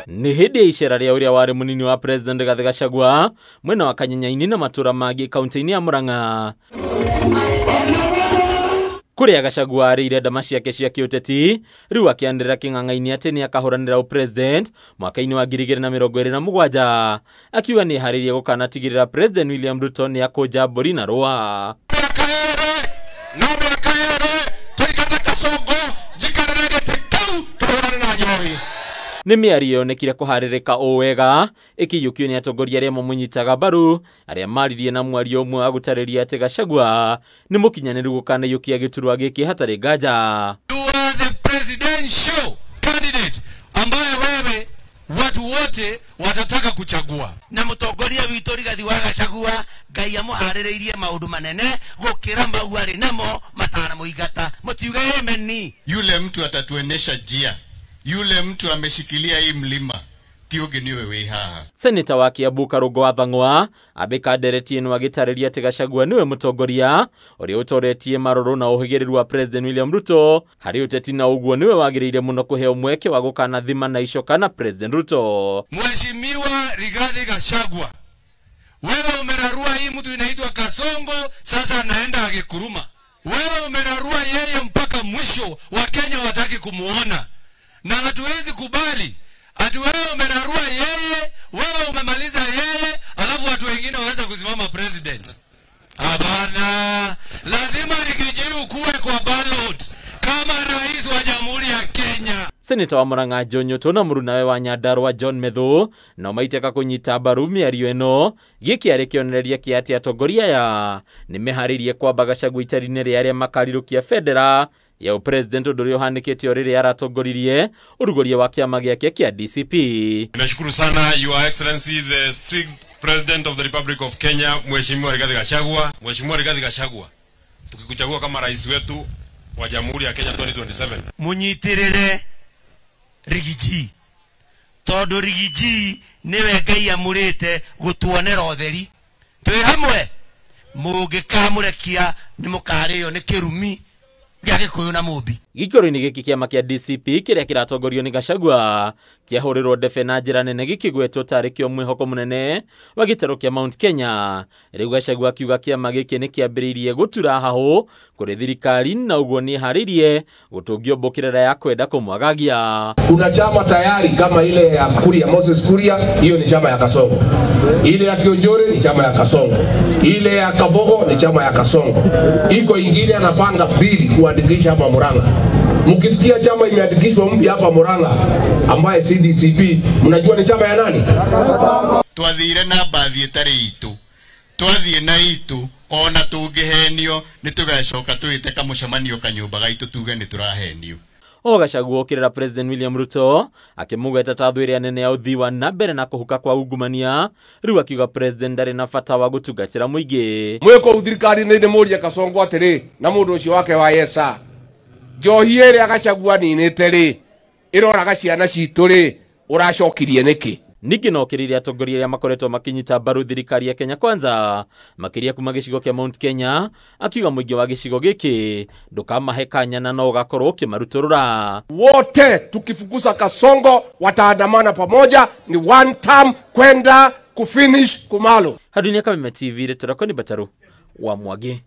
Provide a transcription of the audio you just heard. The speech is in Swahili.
Ni hindi ya icera ria uria wari munini wa President Rigathi Gachagua mwena wa Kanyenyaini na matura magi kaunti-ini ya Murang'a. Kuria Gachagua arire ndama ciake cia kiuteti riu akiandira king'ang'aini ati ni akahuranira upresident mwaka-ini wa 2027 akiuga ni haririe gukanatigirira President William Ruto ni akoja mburi na rua. Ni miario yonekire kuharirika wega ikiyukio ni atongoria aria mamunyitaga mbaru aria maririe na mwario umwe wa gutariria ati Gachagua ni mukinyaniru gukanayukia giturwa giki hatari nganja. You are the presidential candidate ambaye wewe watu wote watataka kuchagua. Na mutongoria witu Rigathi wa Gachagua Ngai amuharireirie maundu manene gukira mau ari namo matara muigata mutiuge ameni. Yule mtu atatuenesha njia. Yule mtu ameshikilia hii mlima tiuge niwe we haha. Senator wa Kiambu Karungo wa Thang'wa abika nderetie no agitariria ati Gachagua niwe mutongoria uria utoretie maroro na uhigiriru wa President William Ruto hari uteti na uguo niwe wagiriire muno kuheo mweke wa gukana thima na icoka na President Ruto. Mheshimiwa Rigathi Gachagua, wewe umerarua hii mtu inaitwa Kasongo, sasa anaenda Agikuruma. Wewe umerarua yeye mpaka mwisho, wa Kenya wataki kumuona. Na hatuwezi kubali ati wewe umerarua yeye, wewe umemaliza yeye, alafu watu wengine waanza kusimama president. Hapana, lazima Rigathi kuwe kwa ballot kama rais wa Jamhuri ya Kenya. Senator wa Murang'a John Nyoto na murunawe wa Nyandarua John Methu no maiteka kunyita mbaru miario eno giki ari kionereria kiati atongoria ya ni meharirie kwamba Gachagua itari-ini ria aria makarirukia federa ya president Ndurio hanikete orire aratongoririe urugorie wa kiama giake kia DCP. Nashukuru sana Your Excellency the 6th President of the Republic of Kenya Mheshimiwa Rigathi Gachagua. Mheshimiwa Rigathi Gachagua, tukikuchagua kama rais wetu wa Jamhuri ya Kenya 2027. Munyitirire Rigiji. Tondu Rigiji niwe Ngai amurite gutuonera utheri. Twi hamwe mungikamurekia ni mukario ni kirumi. Gikoro-ini giki kiama kia DCP kiria kiratongorio ni Gachagua kiahurirwo ndebe na njira nene gikigwetwo tari kio mwihoko munene wa gitaro kia Mount Kenya. Riu Gachagua akiuga kiama giki ni kiambiririe gutura hahu kuri thirikari na uguo ni haririe gutungio mbukirira ya kwenda kumwagagia. Kuna chama tayari kama ile ya Kuria, Moses Kuria, hiyo ni chama ya Kasongo. Ile ya Kionjore ni chama ya Kasongo. Ile ya Kabogo ni chama ya Kasongo. Iko ingine anapanga pili kuandikisha hapa Murang'a. Mkisikia chama imeandikishwa mpya hapa Murang'a ambaye CDCP, mnajua ni chama ya nani? Twathire na bathi etari itu. Twathie na itu ona tungihenio nitugacoka twite kamucemanio kanyumba gaitu tuge ni turahenio. O Gachagua okirira President William Ruto akimugeta tathu iria nene ya uthii wa na mbere na kuhuka kwa ungumania riu akiuga President ndari na bata wa gutungatira muingi. Mweko uthirikari ni muria Kasongo atiri na mundu ucio wake wa yesa njohi iria Gachagua ninite ri iroraga ciana citu ri uracokirie niki. Niki no kiriria atongoria aria makoretwo makinyita mbaru thirikari ya Kenya Kwanza makiria kuma gicigo kia Mount Kenya akiuga muingi wa gicigo giki ndukamahe kanya na no gakorwo kimaruturura. Wote tukifukuza Kasongo wataandamana pamoja, ni one term kwenda kufinish kumalo. Hadunia Kameme TV retorako ni Bataru wa Mwage.